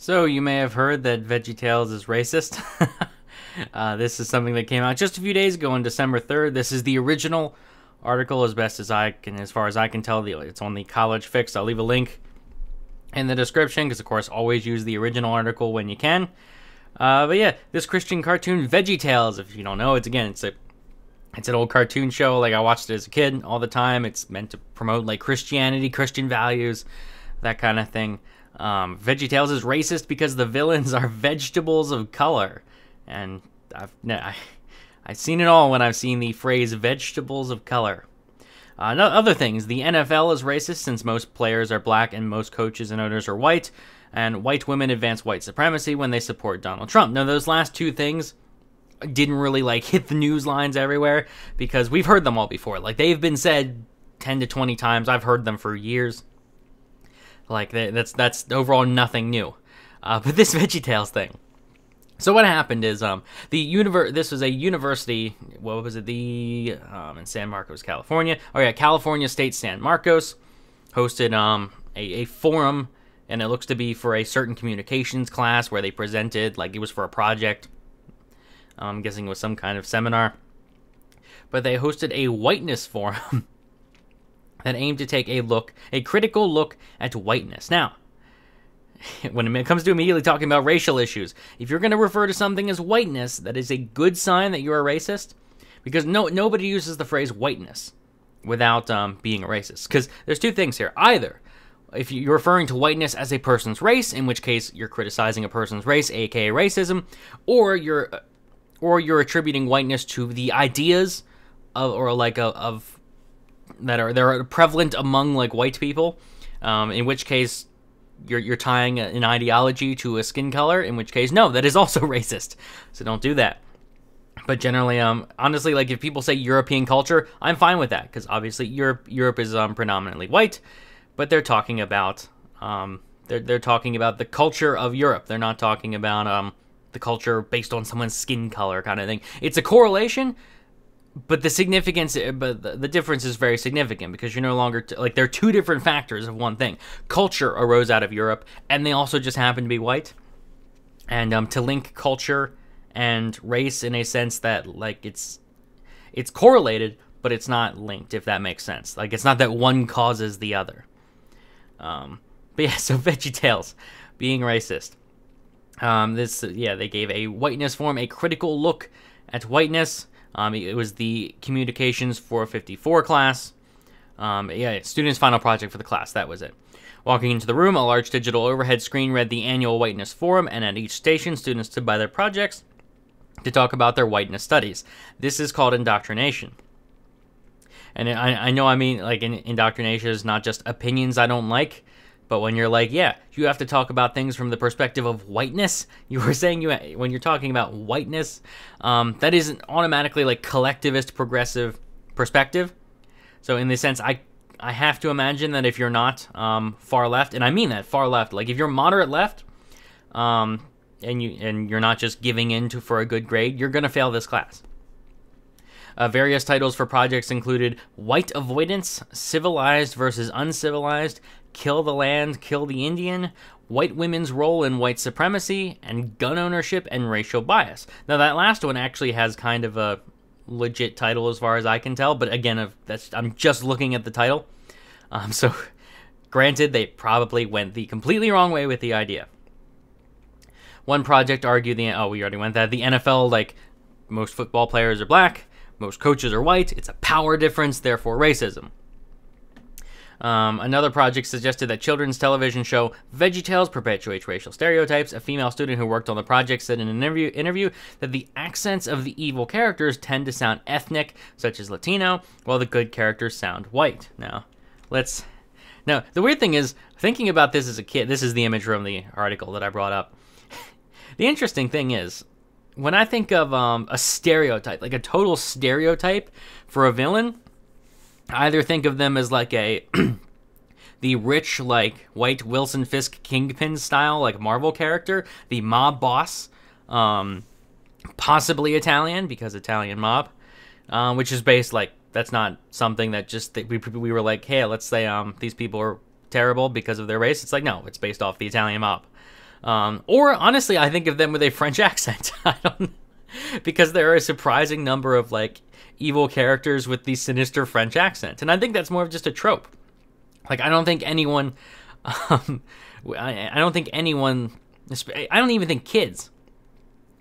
So you may have heard that VeggieTales is racist. This is something that came out just a few days ago on December 3rd. This is the original article as best as I can, as far as I can tell. It's on the College Fix. I'll leave a link in the description because, of course, always use the original article when you can. But yeah, this Christian cartoon, VeggieTales, if you don't know, it's an old cartoon show. Like, I watched it as a kid all the time. It's meant to promote, like, Christianity, Christian values, that kind of thing. VeggieTales is racist because the villains are vegetables of color. And I've seen it all when I've seen the phrase vegetables of color. Other things, the NFL is racist since most players are black and most coaches and owners are white. And white women advance white supremacy when they support Donald Trump. Now, those last two things didn't really, like, hit the news lines everywhere because we've heard them all before. Like, they've been said 10 to 20 times. I've heard them for years. Like, that's overall nothing new. But this VeggieTales thing. So what happened is, this was a university, what was it, in San Marcos, California. Oh yeah, California State San Marcos hosted a forum, and it looks to be for a certain communications class where they presented, like it was for a project. I'm guessing it was some kind of seminar. But they hosted a whiteness forum that aimed to take a critical look at whiteness. Now, when it comes to immediately talking about racial issues, if you're going to refer to something as whiteness, that is a good sign that you're a racist, because nobody uses the phrase whiteness without being a racist. Because there's two things here. Either, if you're referring to whiteness as a person's race, in which case you're criticizing a person's race, aka racism, or you're attributing whiteness to the ideas of that are prevalent among, like, white people, in which case you're tying an ideology to a skin color, in which case, no, that is also racist. So don't do that. But generally, honestly, like, if people say European culture, I'm fine with that, because obviously Europe is predominantly white, but they're talking about they're talking about the culture of Europe. They're not talking about the culture based on someone's skin color kind of thing. It's a correlation, but the difference is very significant because you're no longer, like, there are two different factors of one thing. Culture arose out of Europe, and they also just happen to be white. And to link culture and race in a sense that, like, it's correlated, but it's not linked, if that makes sense. Like, it's not that one causes the other. But yeah, so VeggieTales being racist. They gave a whiteness forum, a critical look at whiteness. It was the Communications 454 class. Students' final project for the class, that was it. Walking into the room, a large digital overhead screen read the annual Whiteness Forum, and at each station, students stood by their projects to talk about their whiteness studies. This is called indoctrination. And I know, I mean, like, indoctrination is not just opinions I don't like, but when you're like, yeah, you have to talk about things from the perspective of whiteness, you were saying when you're talking about whiteness, that isn't automatically, like, collectivist, progressive perspective. So in this sense, I have to imagine that if you're not far left, and I mean that, far left, like if you're moderate left, and you're not just giving in for a good grade, you're going to fail this class. Various titles for projects included White Avoidance, Civilized versus Uncivilized, Kill the Land, Kill the Indian, White Women's Role in White Supremacy, and Gun Ownership and Racial Bias. Now, that last one actually has kind of a legit title as far as I can tell, but again, I'm just looking at the title. So, granted, they probably went the completely wrong way with the idea. One project argued we already went that. The NFL, like, most football players are black, most coaches are white, it's a power difference, therefore racism. Another project suggested that children's television show VeggieTales perpetuates racial stereotypes. A female student who worked on the project said in an interview that the accents of the evil characters tend to sound ethnic, such as Latino, while the good characters sound white. Now, the weird thing is, thinking about this as a kid, this is the image from the article that I brought up. The interesting thing is, when I think of a stereotype, like a total stereotype for a villain, I either think of them as like the rich, like, white Wilson Fisk Kingpin style, like, Marvel character, the mob boss, possibly Italian, because Italian mob, which is based, like, that's not something that just, we were like, hey, let's say these people are terrible because of their race. It's like, no, it's based off the Italian mob. Or honestly, I think of them with a French accent. I don't, because there are a surprising number of like evil characters with the sinister French accent, and I think that's more of just a trope. Like I don't think anyone, I don't think anyone, I don't even think kids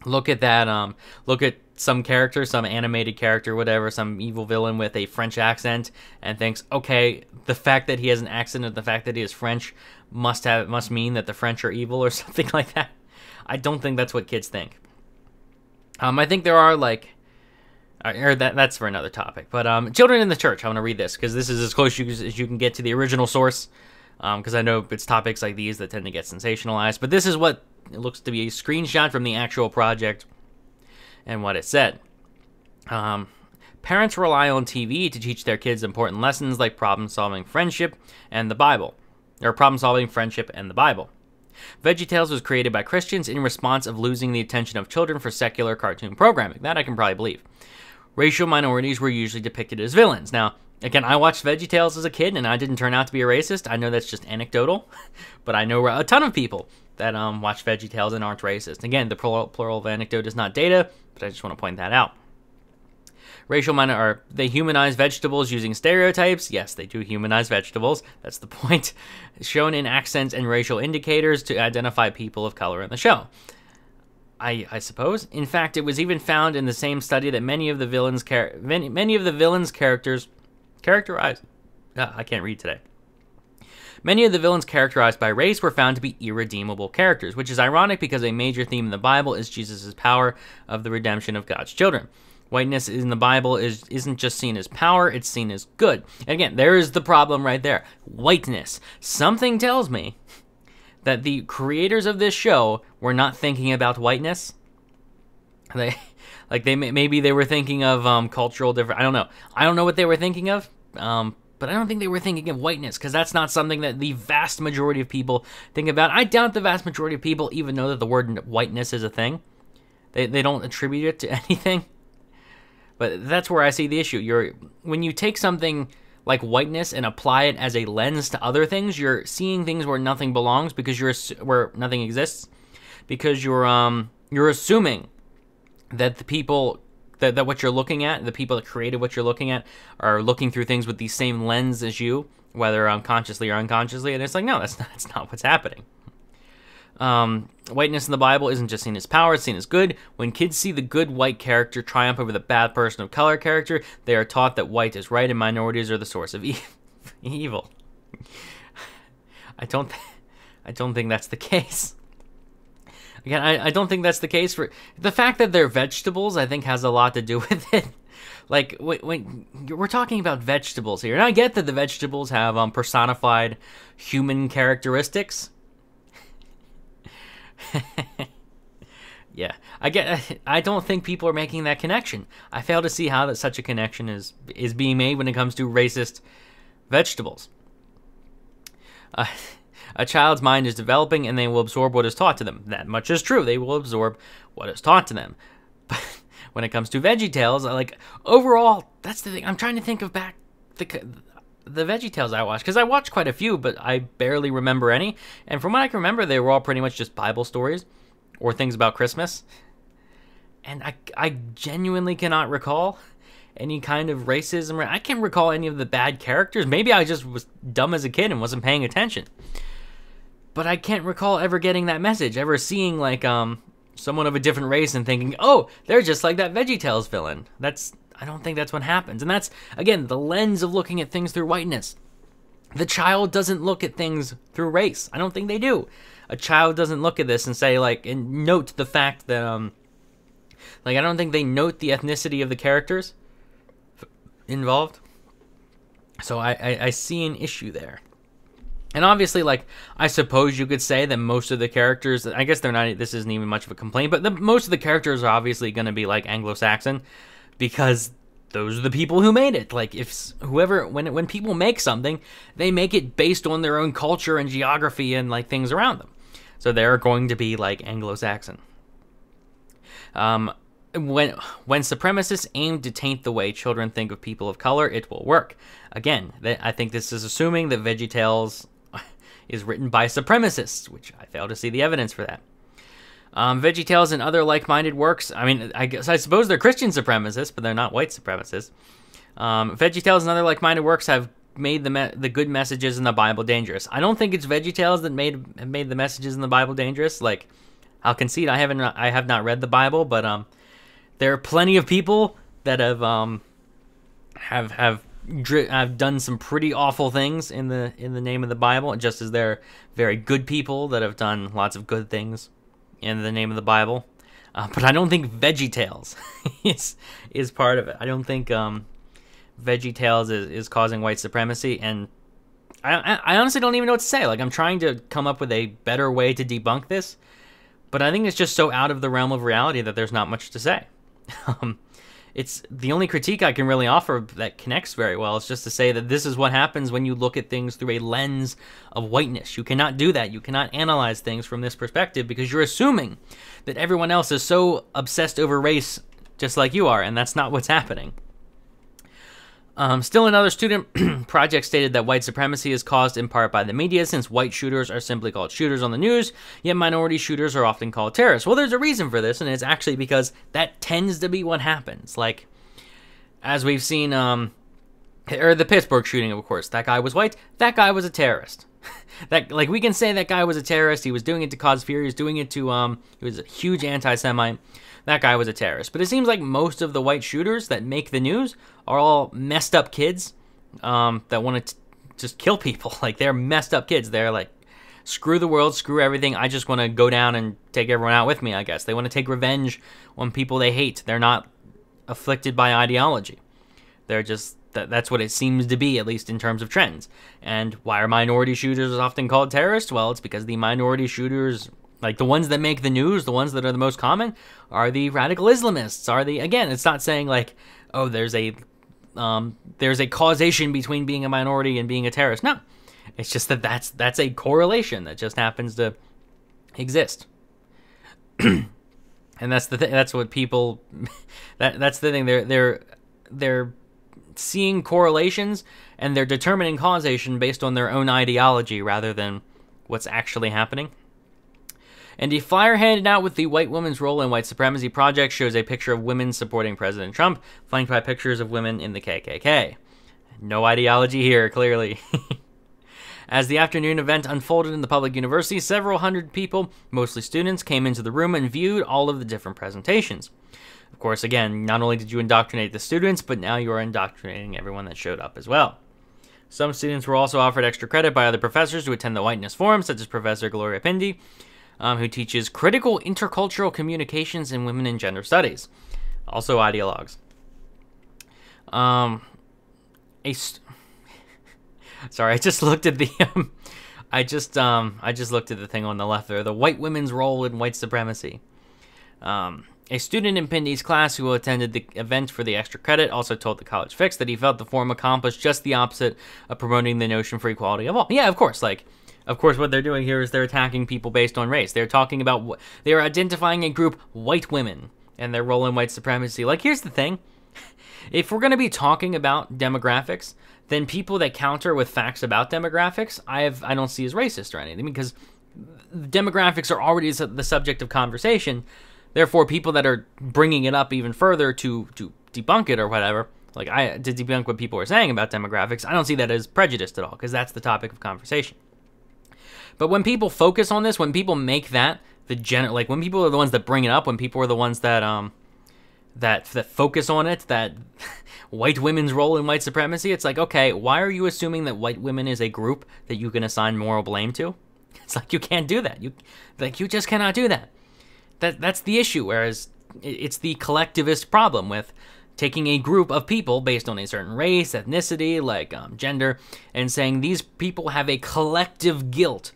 look at that. Look at some character, some animated character, whatever, some evil villain with a French accent, and thinks, okay, the fact that he has an accent and the fact that he is French must mean that the French are evil or something like that. I don't think that's what kids think. I think there are like, or that's for another topic. But children in the church, I want to read this because this is as close as you can get to the original source. Because I know it's topics like these that tend to get sensationalized. But this is what it looks to be a screenshot from the actual project and what it said. Parents rely on TV to teach their kids important lessons like problem-solving, friendship, and the Bible. Or problem-solving, friendship, and the Bible. VeggieTales was created by Christians in response of losing the attention of children for secular cartoon programming. That I can probably believe. Racial minorities were usually depicted as villains. Now, again, I watched VeggieTales as a kid, and I didn't turn out to be a racist. I know that's just anecdotal, but I know a ton of people that watch VeggieTales and aren't racist. Again, the plural of anecdote is not data, but I just want to point that out. They humanize vegetables using stereotypes. Yes, they do humanize vegetables. That's the point. Shown in accents and racial indicators to identify people of color in the show. I suppose. In fact, it was even found in the same study that many of the villains' characters characterized. I can't read today. Many of the villains characterized by race were found to be irredeemable characters, which is ironic because a major theme in the Bible is Jesus' power of the redemption of God's children. Whiteness in the Bible isn't just seen as power, it's seen as good. And again, there is the problem right there. Whiteness. Something tells me that the creators of this show were not thinking about whiteness. Maybe they were thinking of cultural difference. I don't know. I don't know what they were thinking of. But I don't think they were thinking of whiteness, because that's not something that the vast majority of people think about. I doubt the vast majority of people even know that the word whiteness is a thing. They don't attribute it to anything. But that's where I see the issue. When you take something like whiteness and apply it as a lens to other things, you're seeing things where nothing belongs, where nothing exists, because you're assuming that the people that what you're looking at, the people that created what you're looking at, are looking through things with the same lens as you, whether consciously or unconsciously. And it's like, no, that's not what's happening. Whiteness in the Bible isn't just seen as power, it's seen as good. When kids see the good white character triumph over the bad person of color character, they are taught that white is right and minorities are the source of evil. I don't think that's the case. Again, I don't think that's the case. For the fact that they're vegetables, I think has a lot to do with it. Like, when we're talking about vegetables here, and I get that the vegetables have personified human characteristics. Yeah, I don't think people are making that connection. I fail to see how that such a connection is being made when it comes to racist vegetables. A child's mind is developing, and they will absorb what is taught to them. That much is true. They will absorb what is taught to them. But when it comes to VeggieTales, overall, that's the thing. I'm trying to think of back the VeggieTales I watched, because I watched quite a few, but I barely remember any. And from what I can remember, they were all pretty much just Bible stories or things about Christmas. And I genuinely cannot recall any kind of racism. I can't recall any of the bad characters. Maybe I just was dumb as a kid and wasn't paying attention. But I can't recall ever getting that message, ever seeing someone of a different race and thinking, oh, they're just like that VeggieTales villain. I don't think that's what happens. And that's, again, the lens of looking at things through whiteness. The child doesn't look at things through race. I don't think they do. A child doesn't look at this and say, and note the fact that, I don't think they note the ethnicity of the characters involved. So I see an issue there. And obviously, I suppose you could say that most of the characters, I guess this isn't even much of a complaint, but most of the characters are obviously going to be Anglo-Saxon, because those are the people who made it. When people make something, they make it based on their own culture and geography and things around them. So they're going to be Anglo-Saxon. When supremacists aim to taint the way children think of people of color, it will work. Again, I think this is assuming that VeggieTales is written by supremacists, which I fail to see the evidence for that. VeggieTales and other like-minded works, I mean, I suppose they're Christian supremacists, but they're not white supremacists. VeggieTales and other like-minded works have made the good messages in the Bible dangerous. I don't think it's VeggieTales that made the messages in the Bible dangerous. Like, I'll concede I have not read the Bible, but there are plenty of people that have done some pretty awful things in the name of the Bible, just as there are very good people that have done lots of good things in the name of the Bible. But I don't think VeggieTales is part of it. I don't think VeggieTales is causing white supremacy, and I honestly don't even know what to say. Like, I'm trying to come up with a better way to debunk this, but I think it's just so out of the realm of reality that there's not much to say. It's the only critique I can really offer that connects very well is just to say that this is what happens when you look at things through a lens of whiteness. You cannot do that. You cannot analyze things from this perspective because you're assuming that everyone else is so obsessed over race just like you are, and that's not what's happening. Still another student project stated that white supremacy is caused in part by the media, since white shooters are simply called shooters on the news, yet minority shooters are often called terrorists. Well, there's a reason for this, and it's actually because that tends to be what happens. Like, as we've seen, or the Pittsburgh shooting, of course, that guy was white, that guy was a terrorist. Like, we can say that guy was a terrorist, he was doing it to cause fear, he was doing it to, he was a huge anti-Semite. That guy was a terrorist. But it seems like most of the white shooters that make the news are all messed up kids that want to just kill people. Like, they're messed up kids. They're like, screw the world, screw everything. I just want to go down and take everyone out with me, I guess. They want to take revenge on people they hate. They're not afflicted by ideology. They're just, that's what it seems to be, at least in terms of trends. And why are minority shooters often called terrorists? Well, it's because the minority shooters, like the ones that make the news, the ones that are the most common, are the radical Islamists. Again, it's not saying like, oh, there's a causation between being a minority and being a terrorist. No, it's just that's a correlation that just happens to exist. And that's the thing. That's what people. That's the thing. They're seeing correlations and they're determining causation based on their own ideology rather than what's actually happening. And a flyer handed out with the White Women's Role in White Supremacy Project shows a picture of women supporting President Trump, flanked by pictures of women in the KKK. No ideology here, clearly. As the afternoon event unfolded in the public university, several hundred people, mostly students, came into the room and viewed all of the different presentations. Of course, again, not only did you indoctrinate the students, but now you are indoctrinating everyone that showed up as well. Some students were also offered extra credit by other professors to attend the Whiteness Forum, such as Professor Gloria Pindi, who teaches critical intercultural communications in women and gender studies. Also ideologues. Sorry, I just looked at the I just looked at the thing on the left there, the White Women's Role in White Supremacy. A student in Pindy's class who attended the event for the extra credit also told the College Fix that he felt the forum accomplished just the opposite of promoting the notion for equality of all. Yeah, of course, of course, what they're doing here is they're attacking people based on race. They're talking about, they're identifying a group, white women, and their role in white supremacy. Like, here's the thing. If we're going to be talking about demographics, then people that counter with facts about demographics, I don't see as racist or anything, because demographics are already the subject of conversation. Therefore, people that are bringing it up even further to debunk it or whatever, like to debunk what people are saying about demographics, I don't see that as prejudiced at all, because that's the topic of conversation. But when people focus on this, when people make that like when people are the ones that bring it up, when people are the ones that that focus on it, that white women's role in white supremacy, it's like, okay, why are you assuming that white women is a group that you can assign moral blame to? It's like, you can't do that. You just cannot do that. That's the issue. Whereas it's the collectivist problem with taking a group of people based on a certain race, ethnicity, like gender, and saying these people have a collective guilt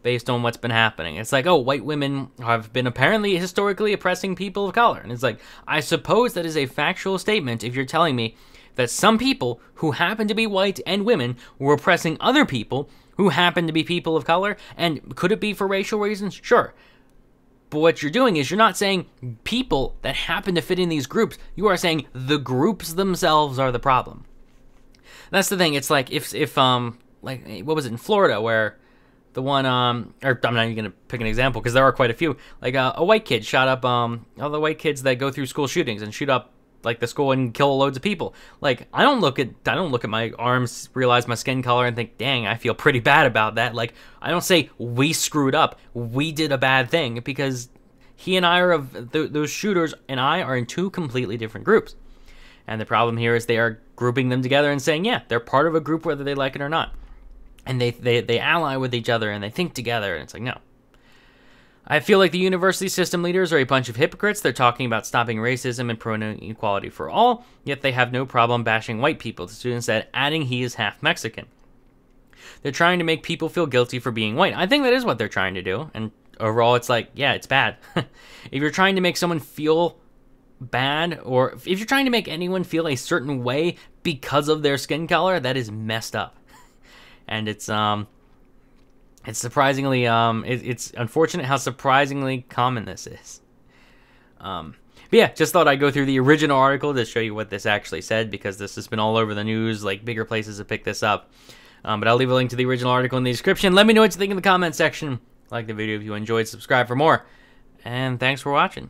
based on what's been happening. It's like, oh, white women have been apparently historically oppressing people of color. And it's like, I suppose that is a factual statement if you're telling me that some people who happen to be white and women were oppressing other people who happen to be people of color. And could it be for racial reasons? Sure. But what you're doing is you're not saying people that happen to fit in these groups. You are saying the groups themselves are the problem. That's the thing. It's like if like, what was it in Florida where The one, or I'm not even gonna pick an example because there are quite a few. Like a white kid shot up all the white kids that go through school shootings and shoot up like the school and kill loads of people. Like I don't look at my arms, realize my skin color, and think, dang, I feel pretty bad about that. Like I don't say we screwed up, we did a bad thing, because he and I are those shooters and I are in two completely different groups. And the problem here is they are grouping them together and saying, yeah, they're part of a group whether they like it or not. And they ally with each other and they think together, and it's like, no. I feel like the university system leaders are a bunch of hypocrites. They're talking about stopping racism and promoting equality for all, yet they have no problem bashing white people. The student said, adding he is half Mexican. They're trying to make people feel guilty for being white. I think that is what they're trying to do. And overall, it's like, yeah, it's bad. If you're trying to make someone feel bad, or if you're trying to make anyone feel a certain way because of their skin color, that is messed up. And it's surprisingly it's unfortunate how surprisingly common this is. But yeah, just thought I'd go through the original article to show you what this actually said, because this has been all over the news. Like bigger places have picked this up. But I'll leave a link to the original article in the description. Let me know what you think in the comment section. Like the video if you enjoyed. Subscribe for more. And thanks for watching.